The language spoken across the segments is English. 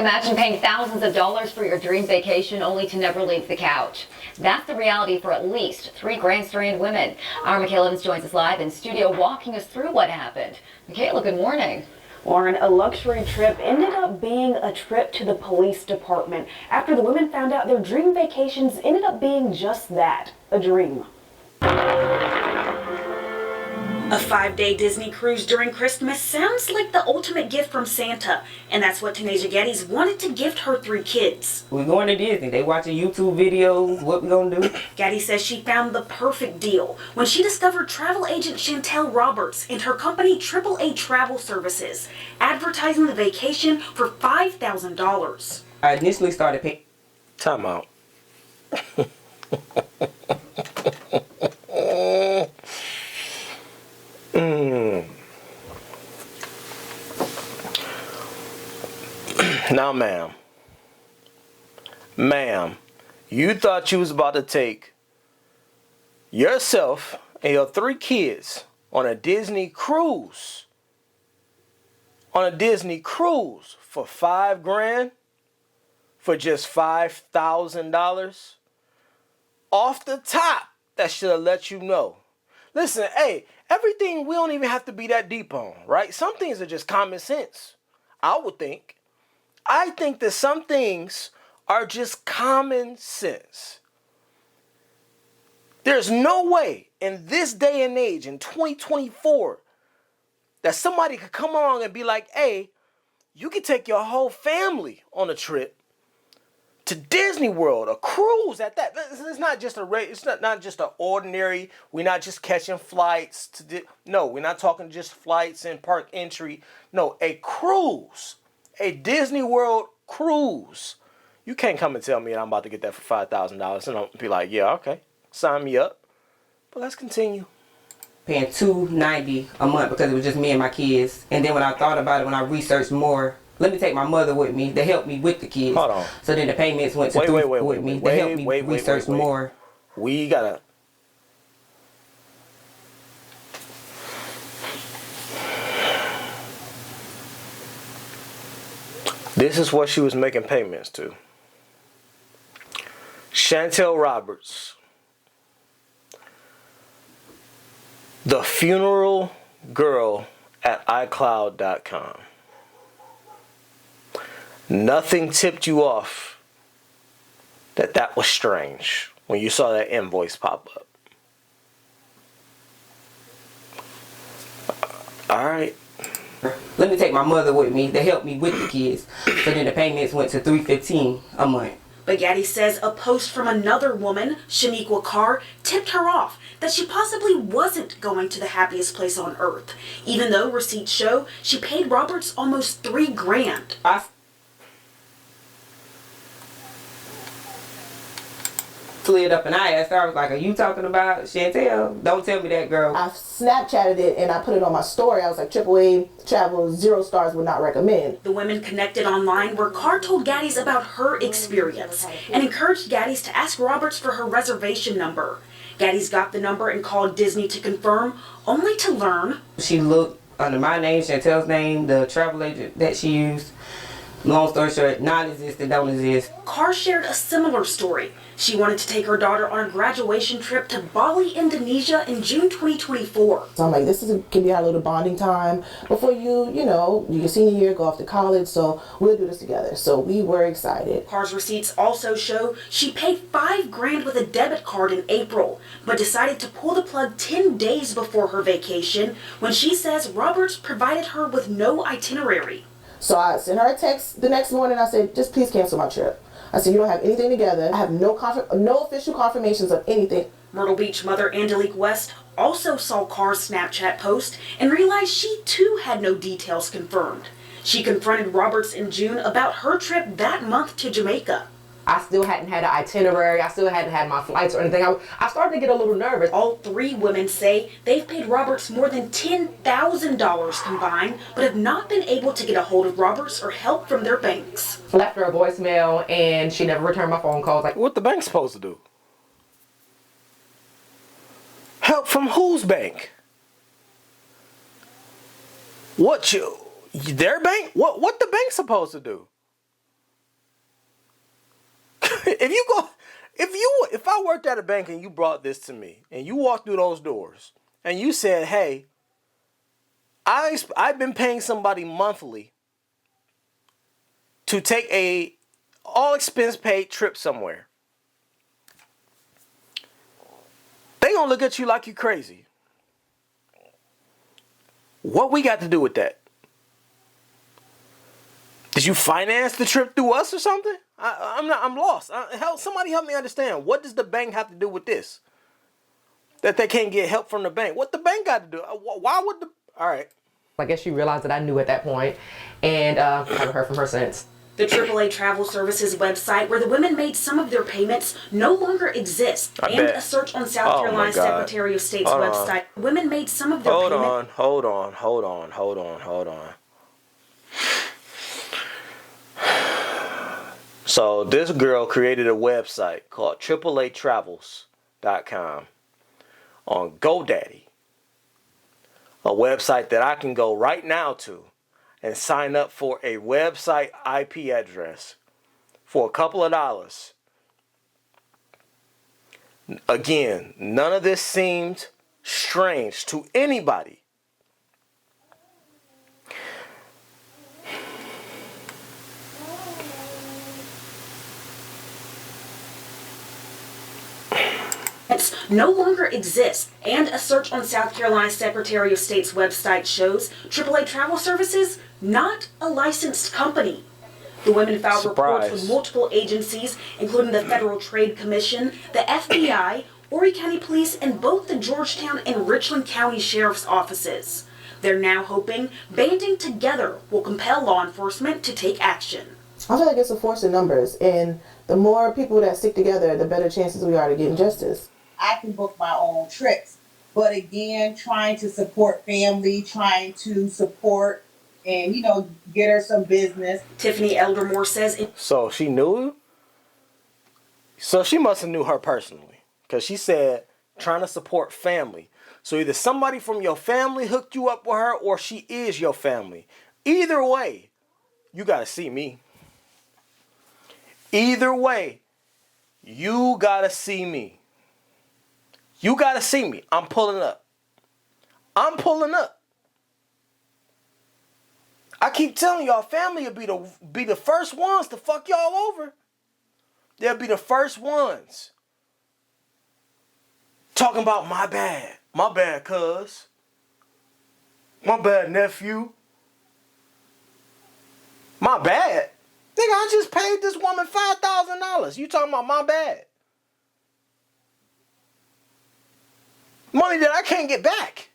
Imagine paying thousands of dollars for your dream vacation only to never leave the couch. That's the reality for at least 3 Grand Strand women. Our Michaela Evans joins us live in studio walking us through what happened. Michaela, good morning. Lauren, a luxury trip ended up being a trip to the police department after the women found out their dream vacations ended up being just that, a dream. A 5-day Disney cruise during Christmas sounds like the ultimate gift from Santa, and that's what Tanasia Geddes wanted to gift her 3 kids. We're going to Disney. They watching YouTube videos. What we gonna do? Geddes says she found the perfect deal when she discovered travel agent Chantel Roberts and her company AAA Travel Services, advertising the vacation for $5,000. I initially started paying. Time out. Now, ma'am, you thought you was about to take yourself and your 3 kids on a Disney cruise. On a Disney cruise for $5,000 for just $5,000. Off the top, that should have let you know. Listen, hey, everything we don't even have to be that deep on, right? Some things are just common sense, I would think. I think that some things are just common sense. There's no way in this day and age, in 2024, that somebody could come along and be like, hey, you can take your whole family on a trip to Disney World, a cruise at that. It's not just it's not just an ordinary, we're not just catching flights no, we're not talking just flights and park entry. No, a cruise. A Disney World cruise. You can't come and tell me I'm about to get that for $5,000 and I'll be like, yeah, okay, sign me up. But let's continue. Paying $290 a month because it was just me and my kids. And then when I thought about it, when I researched more, let me take my mother with me to help me with the kids. Hold on. So then the payments went to Wait, with me to help me research more. We gotta. This is what she was making payments to. Chantel Roberts. The funeral girl at iCloud.com. Nothing tipped you off that was strange when you saw that invoice pop up. All right. Let me take my mother with me to help me with the kids. So then the payments went to $315 a month. But Geddes says a post from another woman, Shaniqua Carr, tipped her off that she possibly wasn't going to the happiest place on earth, even though receipts show she paid Roberts almost $3,000. I slid up and I asked her, I was like, are you talking about Chantel? Don't tell me that, girl. I Snapchatted it and I put it on my story. I was like, AAA Travel, 0 stars, would not recommend. The women connected online where Carr told Geddes about her experience and encouraged Geddes to ask Roberts for her reservation number. Geddes got the number and called Disney to confirm, only to learn She looked under my name, Chantel's name, the travel agent that she used. Long story short, non-existent, don't exist. Carr shared a similar story. She wanted to take her daughter on a graduation trip to Bali, Indonesia in June 2024. So I'm like, can be our little bonding time before your senior year, go off to college, so we'll do this together. So we were excited. Carr's receipts also show she paid $5,000 with a debit card in April, but decided to pull the plug 10 days before her vacation when she says Roberts provided her with no itinerary. So I sent her a text the next morning. I said, just please cancel my trip. I said, you don't have anything together. I have no official confirmations of anything. Myrtle Beach mother Angelique West also saw Carr's Snapchat post and realized she too had no details confirmed. She confronted Roberts in June about her trip that month to Jamaica. I still hadn't had an itinerary. I still hadn't had my flights or anything. I started to get a little nervous. All 3 women say they've paid Roberts more than $10,000 combined, but have not been able to get a hold of Roberts or help from their banks. Left her a voicemail and she never returned my phone calls. What the bank supposed to do? Help from whose bank? Their bank? What the bank supposed to do? If I worked at a bank and you brought this to me and you walked through those doors and you said, hey, I've been paying somebody monthly to take a all expense paid trip somewhere, they gonna look at you like you crazy. What we got to do with that? Did you finance the trip through us or something? I'm lost. Somebody help me understand. What does the bank have to do with this? That they can't get help from the bank. What the bank got to do? Why would the... All right. I guess she realized that I knew at that point, and haven't heard from her since. The AAA Travel Services website, where the women made some of their payments, no longer exists. I And bet. a search on South Oh, Carolina my God. Secretary of State's Hold on. website, women made some of their payments. Hold on. So this girl created a website called AAAtravels.com on GoDaddy. A website that I can go right now to and sign up for a website IP address for a couple of dollars. Again, none of this seemed strange to anybody. No longer exists, and a search on South Carolina Secretary of State's website shows AAA Travel Services not a licensed company. The women filed reports Surprise. with multiple agencies, including the Federal Trade Commission, the FBI, Horry County Police, and both the Georgetown and Richland County Sheriff's offices. They're now hoping banding together will compel law enforcement to take action. I feel like it's a force in numbers, and the more people that stick together, the better chances we are to getting justice. I can book my own trips. But again, trying to support family, trying to support and, get her some business. Tiffany Eldermore says So she knew? So she must have knew her personally. Because she said, trying to support family. So either somebody from your family hooked you up with her or she is your family. Either way, you got to see me. Either way, you got to see me. You got to see me. I'm pulling up. I'm pulling up. I keep telling y'all, family will be the first ones to fuck y'all over. They'll be the first ones. Talking about my bad. My bad, cuz. My bad, nephew. My bad? Nigga, I just paid this woman $5,000. You talking about my bad? Money that I can't get back.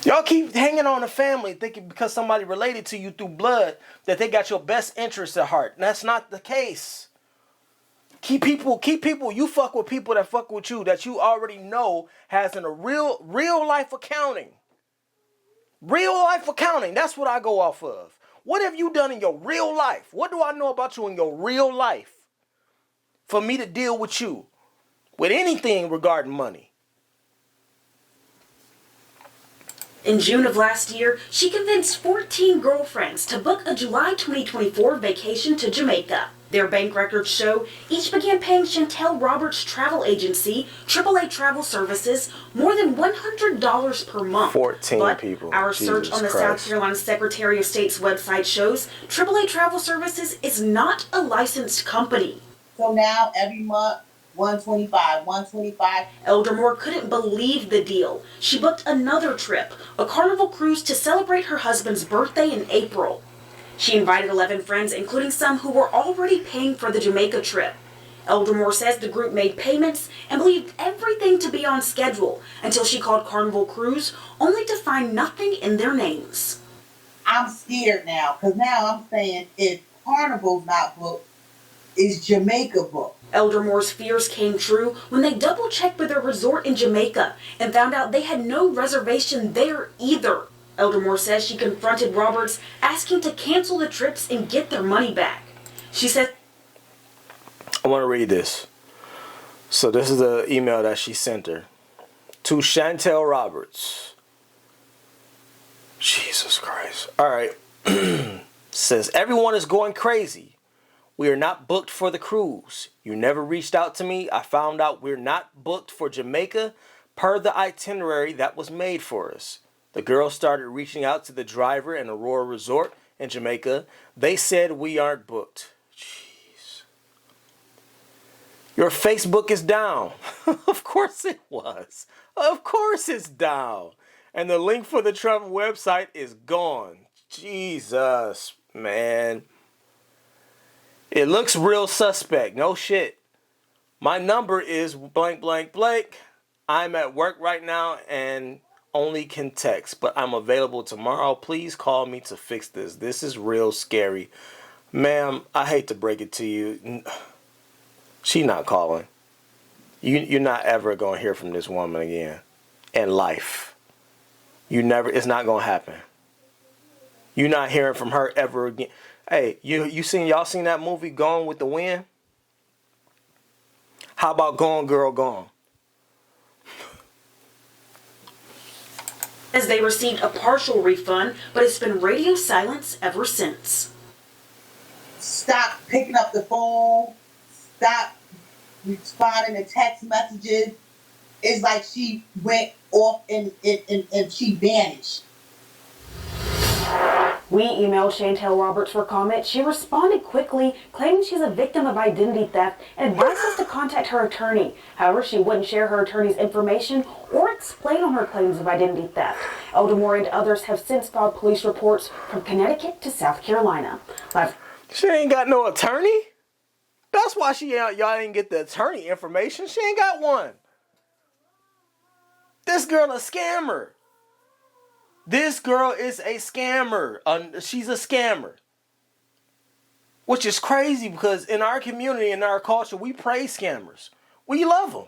Y'all keep hanging on the family thinking because somebody related to you through blood that they got your best interests at heart. That's not the case. Keep people, you fuck with people that fuck with you that you already know has in a real life accounting. Real life accounting, that's what I go off of. What have you done in your real life? What do I know about you in your real life for me to deal with you with anything regarding money? in June of last year, she convinced 14 girlfriends to book a July 2024 vacation to Jamaica. Their bank records show each began paying Chantel Roberts' travel agency, AAA Travel Services, more than $100 per month. 14 people. Our search on the South Carolina Secretary of State's website shows AAA Travel Services is not a licensed company. So now every month, 125. Eldermore couldn't believe the deal. She booked another trip, a Carnival cruise to celebrate her husband's birthday in April. She invited 11 friends, including some who were already paying for the Jamaica trip. Eldermore says the group made payments and believed everything to be on schedule until she called Carnival Cruise, only to find nothing in their names. I'm scared now, because now I'm saying if Carnival's not booked, is Jamaica booked? Eldermore's fears came true when they double-checked with a resort in Jamaica and found out they had no reservation there either. Eldermore says she confronted Roberts, asking to cancel the trips and get their money back. She said, I want to read this. So this is the email that she sent her. To Chantel Roberts. Jesus Christ. All right. Says, everyone is going crazy We are not booked for the cruise. You never reached out to me. I found out we're not booked for Jamaica per the itinerary that was made for us. The girl started reaching out to the driver in Aurora Resort in Jamaica. They said we aren't booked. Jeez. Your Facebook is down. Of course it was. Of course it's down. And the link for the travel website is gone. Jesus, man. It looks real suspect. No shit. My number is blank, blank, blank. I'm at work right now and only can text, but I'm available tomorrow. Please call me to fix this. This is real scary. Ma'am, I hate to break it to you. She not calling. You're not ever going to hear from this woman again in life. It's not going to happen. You're not hearing from her ever again. Hey, y'all seen that movie Gone with the Wind? How about Gone Girl Gone? As they received a partial refund, but it's been radio silence ever since. Stop picking up the phone. Stop responding to text messages. It's like she went off and she vanished. We emailed Chantel Roberts for comment. She responded quickly, claiming she's a victim of identity theft and advised us to contact her attorney. However, she wouldn't share her attorney's information or explain on her claims of identity theft. Eldamore and others have since filed police reports from Connecticut to South Carolina. She ain't got no attorney? That's why y'all didn't get the attorney information. She ain't got one. This girl a scammer. This girl is a scammer. She's a scammer. Which is crazy because in our community, in our culture, we praise scammers. We love them.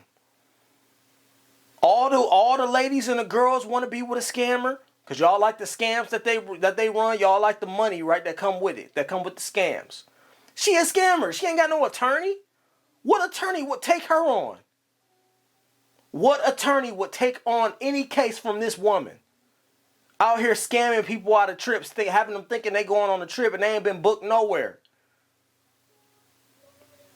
All the ladies and the girls want to be with a scammer because y'all like the scams that they run. Y'all like the money, right, that come with it, that come with the scams. She a scammer. She ain't got no attorney. What attorney would take her on? What attorney would take on any case from this woman? Out here scamming people out of trips, having them thinking they going on a trip and they ain't been booked nowhere.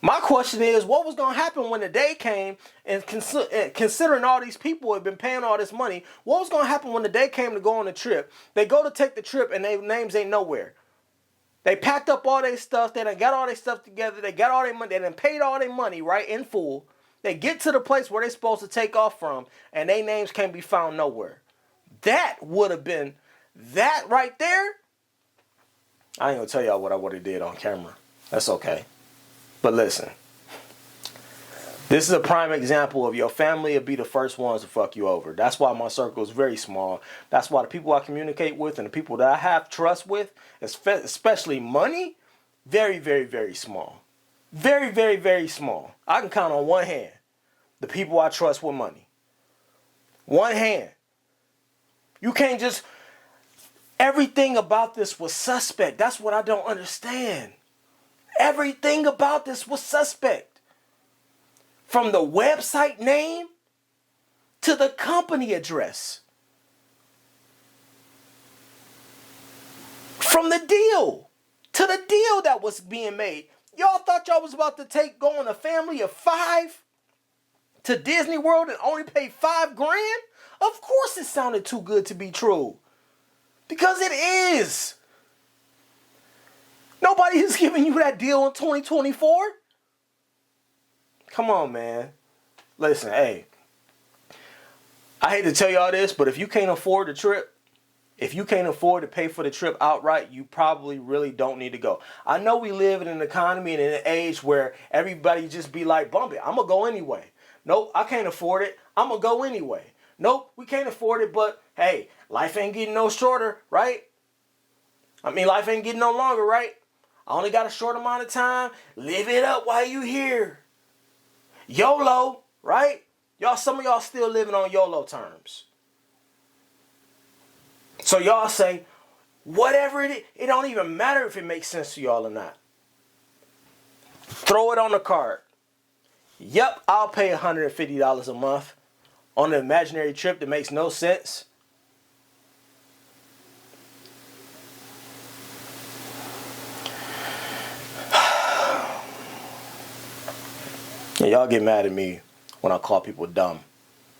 My question is, what was going to happen when the day came and considering all these people have been paying all this money, what was going to happen when the day came to go on the trip? They go to take the trip and their names ain't nowhere. They packed up all their stuff. They done got all their stuff together. They got all their money. They done paid all their money, right, in full. They get to the place where they're supposed to take off from and their names can't be found nowhere. That would have been, that right there. I ain't gonna tell y'all what I would have did on camera. That's okay. But listen, this is a prime example of your family will be the first ones to fuck you over. That's why my circle is very small. That's why the people I communicate with and the people that I have trust with, especially money, very, very, very small. Very, very, very small. I can count on one hand the people I trust with money. One hand. You can't just... Everything about this was suspect. That's what I don't understand. Everything about this was suspect. From the website name to the company address. From the deal to the deal that was being made. Y'all thought y'all was about to go on a family of 5 to Disney World and only pay $5,000? Of course it sounded too good to be true. Because it is. Nobody is giving you that deal in 2024. Come on, man. Listen, hey. I hate to tell y'all this, but if you can't afford the trip, if you can't afford to pay for the trip outright, you probably really don't need to go. I know we live in an economy and in an age where everybody just be like, bump it, I'm going to go anyway. Nope, I can't afford it. I'm going to go anyway. Nope, we can't afford it, but hey, life ain't getting no shorter, right? I mean, life ain't getting no longer, right? I only got a short amount of time. Live it up while you here. YOLO, right? Y'all, some of y'all still living on YOLO terms. So y'all say, whatever it is, it don't even matter if it makes sense to y'all or not. Throw it on the card. Yep, I'll pay $150 a month on an imaginary trip that makes no sense. And y'all get mad at me when I call people dumb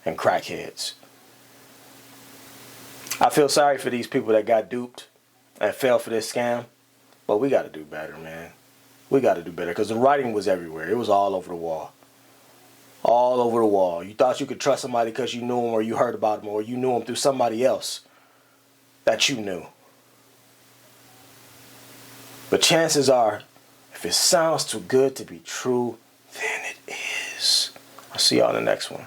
and crackheads. I feel sorry for these people that got duped and fell for this scam, but we got to do better, man. We got to do better because the writing was everywhere. It was all over the wall. All over the wall. You thought you could trust somebody because you knew them or you heard about them or you knew them through somebody else that you knew. But chances are, if it sounds too good to be true, then it is. I'll see y'all in the next one.